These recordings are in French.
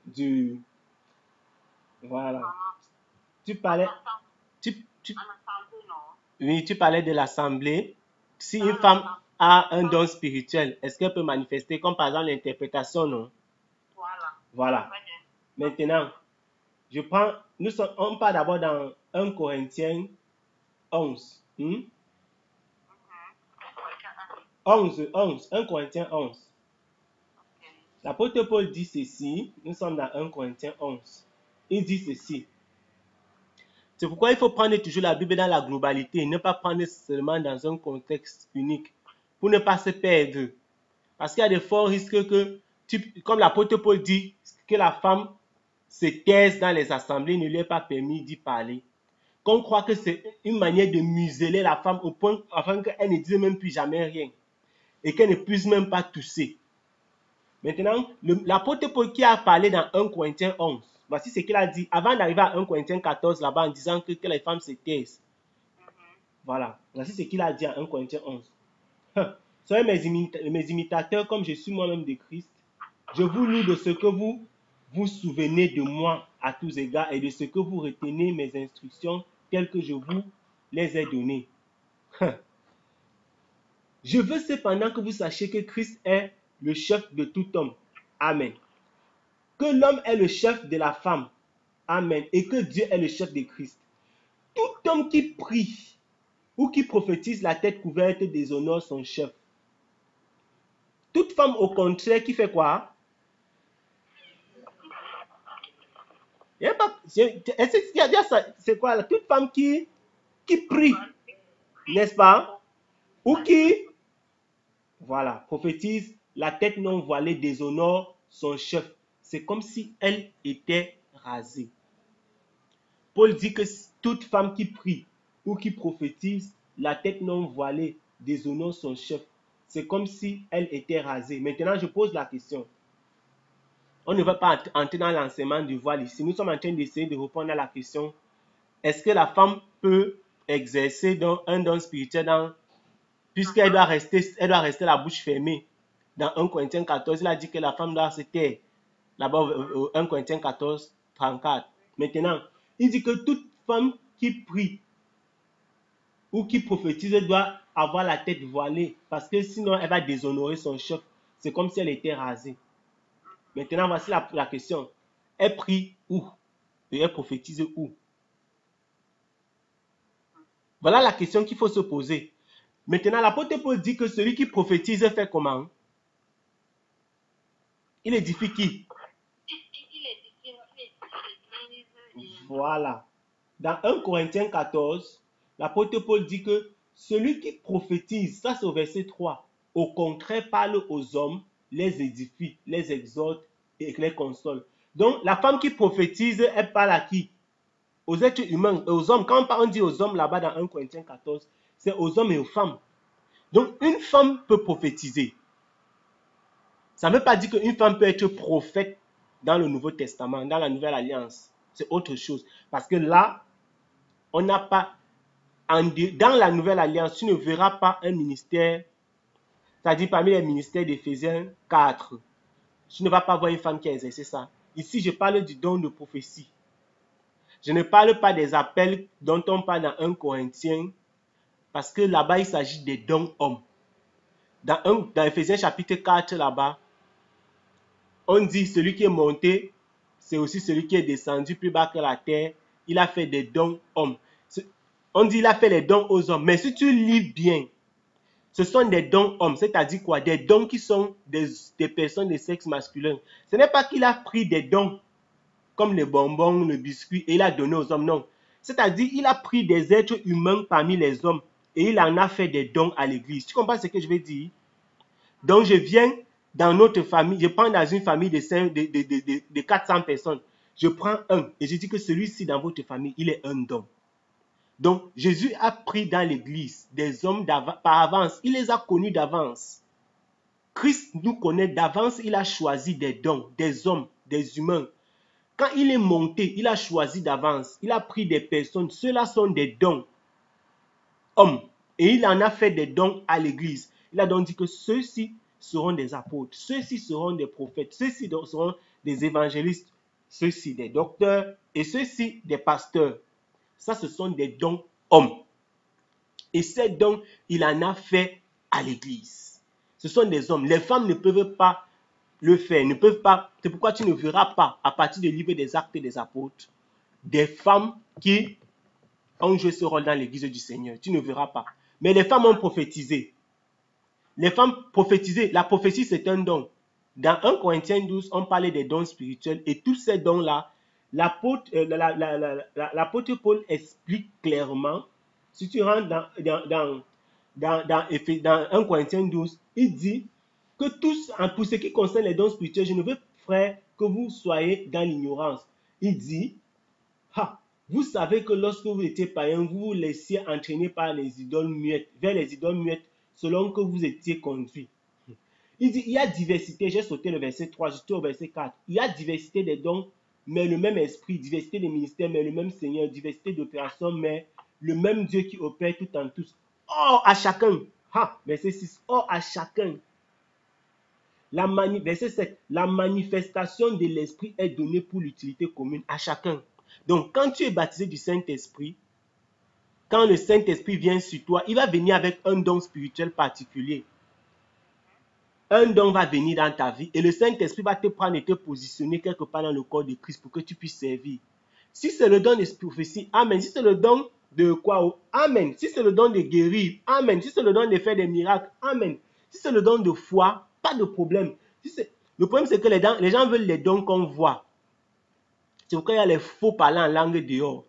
du, voilà. Tu parlais, oui, tu parlais de l'assemblée. Si une femme a un don spirituel, est-ce qu'elle peut manifester comme par exemple l'interprétation, non? Voilà. Maintenant, on part d'abord dans 1 Corinthiens 11. 1 Corinthiens 11. L'apôtre Paul dit ceci, nous sommes dans 1 Corinthiens 11. Il dit ceci. C'est pourquoi il faut prendre toujours la Bible dans la globalité et ne pas prendre seulement dans un contexte unique pour ne pas se perdre. Parce qu'il y a de forts risques que, comme l'apôtre Paul dit, que la femme se taise dans les assemblées, ne lui est pas permis d'y parler. Qu'on croit que c'est une manière de museler la femme au point afin qu'elle ne dise même plus jamais rien et qu'elle ne puisse même pas tousser. Maintenant, l'apôtre Paul qui a parlé dans 1 Corinthiens 11, voici ce qu'il a dit avant d'arriver à 1 Corinthiens 14 là-bas en disant que les femmes se taisent. Voilà, voici ce qu'il a dit à 1 Corinthiens 11. Soyez mes imitateurs comme je suis moi-même de Christ. Je vous loue de ce que vous vous souvenez de moi à tous égards et de ce que vous retenez mes instructions telles que je vous les ai données. Je veux cependant que vous sachiez que Christ est le chef de tout homme. Amen. Que l'homme est le chef de la femme. Amen. Et que Dieu est le chef de Christ. Tout homme qui prie ou qui prophétise la tête couverte déshonore son chef. Toute femme au contraire qui fait quoi? C'est quoi? Toute femme qui prie, n'est-ce pas? Ou qui, voilà, prophétise la tête non voilée déshonore son chef. C'est comme si elle était rasée. Paul dit que toute femme qui prie ou qui prophétise la tête non voilée déshonore son chef. C'est comme si elle était rasée. Maintenant, je pose la question. On ne va pas entrer dans l'enseignement du voile ici. Nous sommes en train d'essayer de répondre à la question. Est-ce que la femme peut exercer un don spirituel puisqu'elle doit rester la bouche fermée? Dans 1 Corinthiens 14, il a dit que la femme doit se taire. Là-bas, 1 Corinthiens 14, 34. Maintenant, il dit que toute femme qui prie ou qui prophétise doit avoir la tête voilée parce que sinon elle va déshonorer son chef. C'est comme si elle était rasée. Maintenant, voici la question. Elle prie où? Et elle prophétise où? Voilà la question qu'il faut se poser. Maintenant, l'apôtre Paul dit que celui qui prophétise fait comment? Il édifie qui? Voilà. Dans 1 Corinthiens 14, l'apôtre Paul dit que celui qui prophétise, ça c'est au verset 3, au contraire parle aux hommes, les édifie, les exhorte et les console. Donc la femme qui prophétise, elle parle à qui? Aux êtres humains, aux hommes. Quand on dit aux hommes là-bas dans 1 Corinthiens 14, c'est aux hommes et aux femmes. Donc une femme peut prophétiser. Ça ne veut pas dire qu'une femme peut être prophète dans le Nouveau Testament, dans la Nouvelle Alliance. C'est autre chose. Parce que là, on n'a pas, dans la Nouvelle Alliance, tu ne verras pas un ministère, c'est-à-dire parmi les ministères d'Éphésiens 4, tu ne vas pas voir une femme qui a exercé ça. Ici, je parle du don de prophétie. Je ne parle pas des appels dont on parle dans 1 Corinthiens, parce que là-bas, il s'agit des dons hommes. Dans Éphésiens chapitre 4, là-bas, on dit celui qui est monté, c'est aussi celui qui est descendu plus bas que la terre. Il a fait des dons hommes. On dit il a fait les dons aux hommes. Mais si tu lis bien, ce sont des dons hommes. C'est-à-dire quoi? Des dons qui sont des personnes de sexe masculin. Ce n'est pas qu'il a pris des dons comme les bonbons, le biscuit et il a donné aux hommes. Non. C'est-à-dire il a pris des êtres humains parmi les hommes et il en a fait des dons à l'église. Tu comprends ce que je veux dire? Donc je viens dans notre famille, je prends dans une famille de 400 personnes. Je prends un et je dis que celui-ci dans votre famille, il est un don. Donc, Jésus a pris dans l'église des hommes par avance. Il les a connus d'avance. Christ nous connaît d'avance. Il a choisi des dons, des hommes, des humains. Quand il est monté, il a choisi d'avance. Il a pris des personnes. Ceux-là sont des dons, hommes. Et il en a fait des dons à l'église. Il a donc dit que ceux-ci, seront des apôtres, ceux-ci seront des prophètes, ceux-ci seront des évangélistes, ceux-ci des docteurs et ceux-ci des pasteurs. Ça, ce sont des dons hommes. Et ces dons, il en a fait à l'Église. Ce sont des hommes. Les femmes ne peuvent pas le faire, ne peuvent pas. C'est pourquoi tu ne verras pas, à partir du livre des Actes des Apôtres, des femmes qui ont joué ce rôle dans l'Église du Seigneur. Tu ne verras pas. Mais les femmes ont prophétisé. Les femmes prophétisaient. La prophétie, c'est un don. Dans 1 Corinthiens 12, on parlait des dons spirituels et tous ces dons-là, l'apôtre Paul explique clairement. Si tu rentres dans 1 Corinthiens 12, il dit que tous, pour ce qui concerne les dons spirituels, je ne veux, frère, que vous soyez dans l'ignorance. Il dit, vous savez que lorsque vous étiez païen, vous vous laissiez entraîner par les idoles muettes, vers les idoles muettes, selon que vous étiez conduits. Il dit, il y a diversité, j'ai sauté le verset 3, j'étais au verset 4. Il y a diversité des dons, mais le même esprit, diversité des ministères, mais le même Seigneur, diversité d'opérations, mais le même Dieu qui opère tout en tous. Or à chacun, verset 6, or à chacun, verset 7, la manifestation de l'esprit est donnée pour l'utilité commune à chacun. Donc quand tu es baptisé du Saint-Esprit, quand le Saint-Esprit vient sur toi, il va venir avec un don spirituel particulier. Un don va venir dans ta vie et le Saint-Esprit va te prendre et te positionner quelque part dans le corps de Christ pour que tu puisses servir. Si c'est le don de prophétie, amen. Si c'est le don de quoi, amen. Si c'est le don de guérir, amen. Si c'est le don de faire des miracles, amen. Si c'est le don de foi, pas de problème. Le problème, c'est que les gens veulent les dons qu'on voit. C'est pourquoi il y a les faux parlants en langue dehors.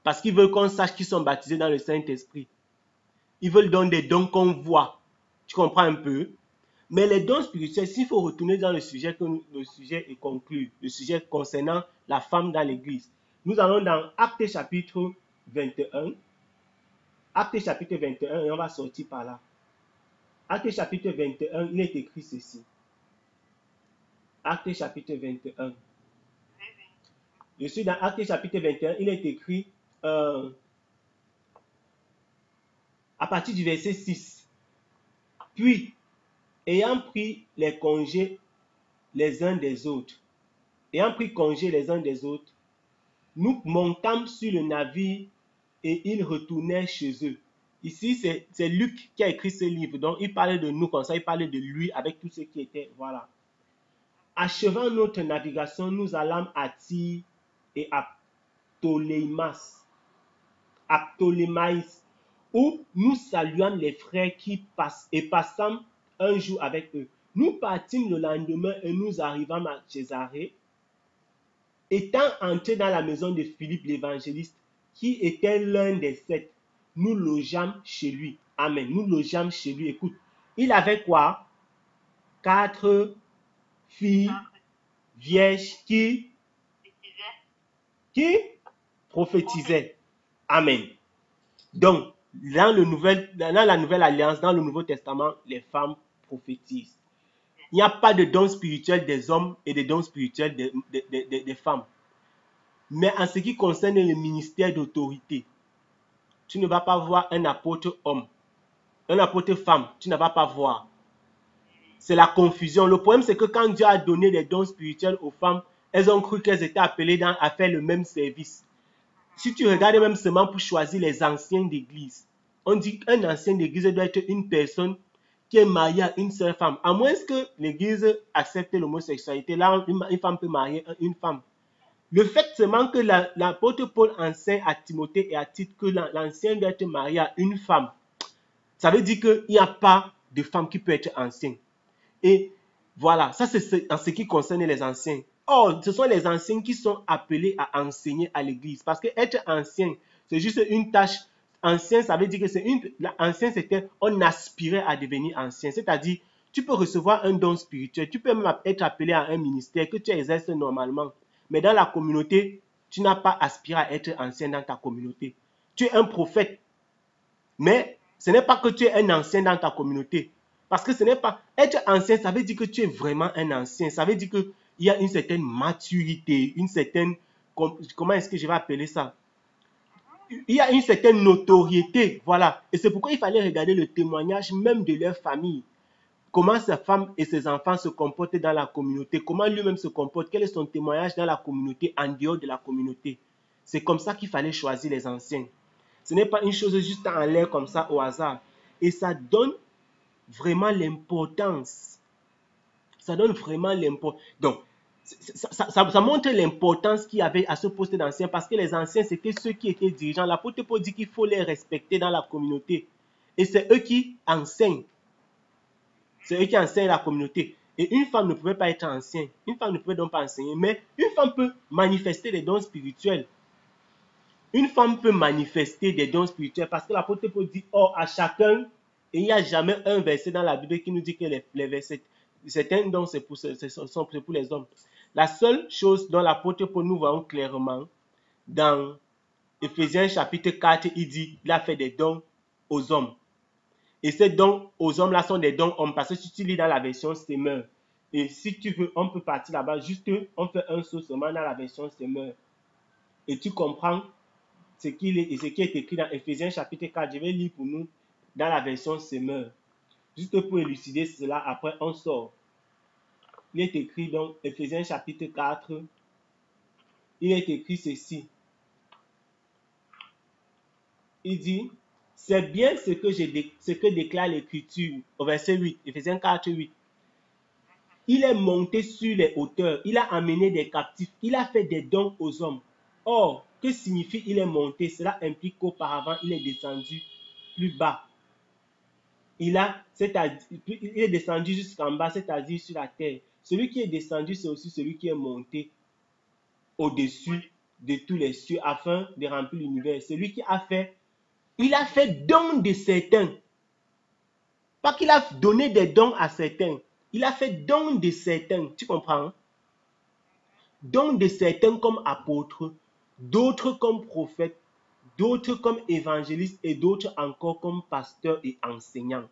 Parce qu'ils veulent qu'on sache qu'ils sont baptisés dans le Saint-Esprit. Ils veulent donner des dons qu'on voit. Tu comprends un peu? Mais les dons spirituels, s'il faut retourner dans le sujet est conclu, le sujet concernant la femme dans l'église. Nous allons dans Actes chapitre 21. Actes chapitre 21 et on va sortir par là. Actes chapitre 21, il est écrit ceci. Actes chapitre 21. Je suis dans Actes chapitre 21, il est écrit à partir du verset 6. Puis, ayant pris les congés les uns des autres, nous montâmes sur le navire et ils retournèrent chez eux. Ici, c'est Luc qui a écrit ce livre. Donc, il parlait de nous comme ça, il parlait de lui avec tout ce qui était. Voilà. Achevant notre navigation, nous allâmes à Tyr et à Ptolémaïs, où nous saluâmes les frères qui passent et passâmes un jour avec eux. Nous partîmes le lendemain et nous arrivâmes à Césarée. Étant entrés dans la maison de Philippe l'évangéliste, qui était l'un des 7, nous logeâmes chez lui. Amen. Nous logeâmes chez lui. Écoute, il avait quoi? 4 filles vierges qui prophétisaient. Amen. Donc, dans la nouvelle alliance, dans le Nouveau Testament, les femmes prophétisent. Il n'y a pas de dons spirituels des hommes et de dons spirituels des femmes. Mais en ce qui concerne le ministère d'autorité, tu ne vas pas voir un apôtre homme, un apôtre femme, tu ne vas pas voir. C'est la confusion. Le problème, c'est que quand Dieu a donné des dons spirituels aux femmes, elles ont cru qu'elles étaient appelées à faire le même service. Si tu regardes même seulement pour choisir les anciens d'église, on dit qu'un ancien d'église doit être une personne qui est mariée à une seule femme. À moins que l'église accepte l'homosexualité, là, une femme peut marier une femme. Le fait seulement que l'apôtre Paul enseigne à Timothée et à Tite que l'ancien doit être marié à une femme, ça veut dire qu'il n'y a pas de femme qui peut être ancienne. Et voilà, ça c'est en ce qui concerne les anciens. Or, ce sont les anciens qui sont appelés à enseigner à l'église. Parce que être ancien, c'est juste une tâche. Ancien, ça veut dire que ancien, c'était, on aspirait à devenir ancien. C'est-à-dire, tu peux recevoir un don spirituel, tu peux même être appelé à un ministère que tu exerces normalement. Mais dans la communauté, tu n'as pas aspiré à être ancien dans ta communauté. Tu es un prophète. Mais ce n'est pas que tu es un ancien dans ta communauté. Parce que ce n'est pas... Être ancien, ça veut dire que tu es vraiment un ancien. Ça veut dire qu'il y a une certaine maturité, une certaine... Comment est-ce que je vais appeler ça? Il y a une certaine notoriété. Voilà. Et c'est pourquoi il fallait regarder le témoignage même de leur famille. comment sa femme et ses enfants se comportent dans la communauté, comment lui-même se comporte, quel est son témoignage dans la communauté, en dehors de la communauté. C'est comme ça qu'il fallait choisir les anciens. Ce n'est pas une chose juste en l'air comme ça au hasard. Et ça donne vraiment l'importance. Ça donne vraiment l'importance. Donc, ça montre l'importance qu'il y avait à ce poste d'ancien parce que les anciens, c'était ceux qui étaient dirigeants. L'apôtre Paul dit qu'il faut les respecter dans la communauté. Et c'est eux qui enseignent. C'est eux qui enseignent la communauté. Et une femme ne pouvait pas être ancienne. Une femme ne pouvait donc pas enseigner. Mais une femme peut manifester des dons spirituels. Une femme peut manifester des dons spirituels parce que l'apôtre Paul dit, oh, à chacun, et il n'y a jamais un verset dans la Bible qui nous dit que les versets, certains dons, c'est pour les hommes. La seule chose dont l'apôtre Paul nous voyons clairement, dans Éphésiens chapitre 4, il dit, il a fait des dons aux hommes. Et ces dons aux hommes là sont des dons hommes. Parce que si tu lis dans la version Semeur, et si tu veux, on peut partir là-bas, juste on fait un saut seulement dans la version Semeur. Et tu comprends ce qui est écrit dans Éphésiens chapitre 4. Je vais lire pour nous dans la version Semeur. Juste pour élucider cela, après on sort. Il est écrit dans Éphésiens chapitre 4. Il est écrit ceci. Il dit, c'est bien ce que déclare l'Écriture au verset 8, Éphésiens 4, 8. Il est monté sur les hauteurs, il a amené des captifs, il a fait des dons aux hommes. Or, que signifie il est monté? Cela implique qu'auparavant, il est descendu plus bas. Il est descendu jusqu'en bas, c'est-à-dire sur la terre. Celui qui est descendu, c'est aussi celui qui est monté au-dessus de tous les cieux afin de remplir l'univers. Celui qui a fait, il a fait don de certains. Pas qu'il a donné des dons à certains. Il a fait don de certains. Tu comprends? Don de certains comme apôtres, d'autres comme prophètes, d'autres comme évangélistes et d'autres encore comme pasteurs et enseignants.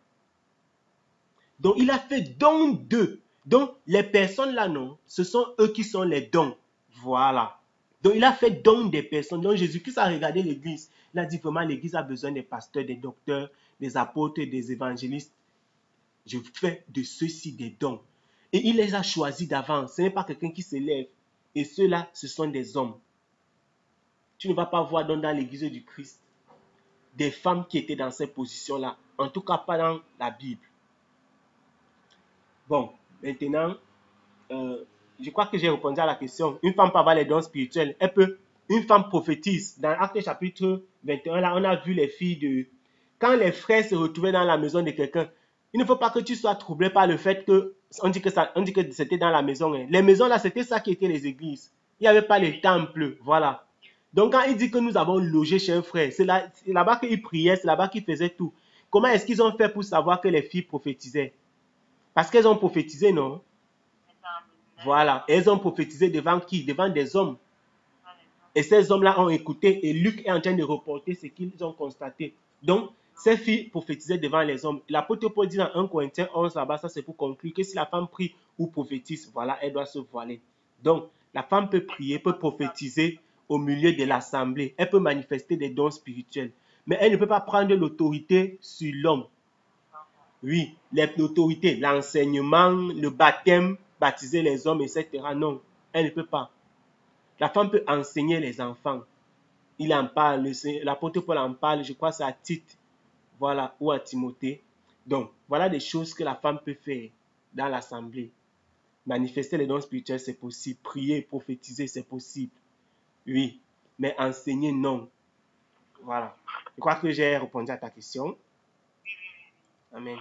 Donc, il a fait don d'eux. Donc, les personnes là, non, ce sont eux qui sont les dons. Voilà. Donc, il a fait don des personnes. Donc, Jésus-Christ a regardé l'église. Il a dit vraiment, l'église a besoin des pasteurs, des docteurs, des apôtres, des évangélistes. Je fais de ceux-ci des dons. Et il les a choisis d'avance. Ce n'est pas quelqu'un qui se lève. Et ceux-là, ce sont des hommes. Tu ne vas pas voir dans l'église du Christ des femmes qui étaient dans ces positions-là. En tout cas, pas dans la Bible. Bon, maintenant, je crois que j'ai répondu à la question. Une femme peut avoir les dons spirituels. Une femme prophétise. Dans Actes chapitre 21, là, on a vu les filles de... Quand les frères se retrouvaient dans la maison de quelqu'un, il ne faut pas que tu sois troublé par le fait que... On dit que c'était dans la maison. Hein. Les maisons, là, c'était ça qui était les églises. Il n'y avait pas les temples. Voilà. Donc, quand il dit que nous avons logé chez un frère, c'est là-bas qu'il priait, c'est là-bas qu'il faisait tout. Comment est-ce qu'ils ont fait pour savoir que les filles prophétisaient? Parce qu'elles ont prophétisé, non? Voilà. Elles ont prophétisé devant qui? Devant des hommes. Et ces hommes-là ont écouté et Luc est en train de reporter ce qu'ils ont constaté. Donc, ces filles prophétisaient devant les hommes. L'apôtre Paul dit dans 1 Corinthiens 11, là-bas, ça c'est pour conclure que si la femme prie ou prophétise, voilà, elle doit se voiler. Donc, la femme peut prier, peut prophétiser au milieu de l'assemblée. Elle peut manifester des dons spirituels. Mais elle ne peut pas prendre l'autorité sur l'homme. Oui, l'autorité, l'enseignement, le baptême, baptiser les hommes, etc. Non, elle ne peut pas. La femme peut enseigner les enfants. Il en parle, l'apôtre Paul en parle, je crois c'est à Tite, voilà, ou à Timothée. Donc, voilà des choses que la femme peut faire dans l'assemblée. Manifester les dons spirituels, c'est possible. Prier, prophétiser, c'est possible. Oui, mais enseigner, non. Voilà. Je crois que j'ai répondu à ta question. Amen.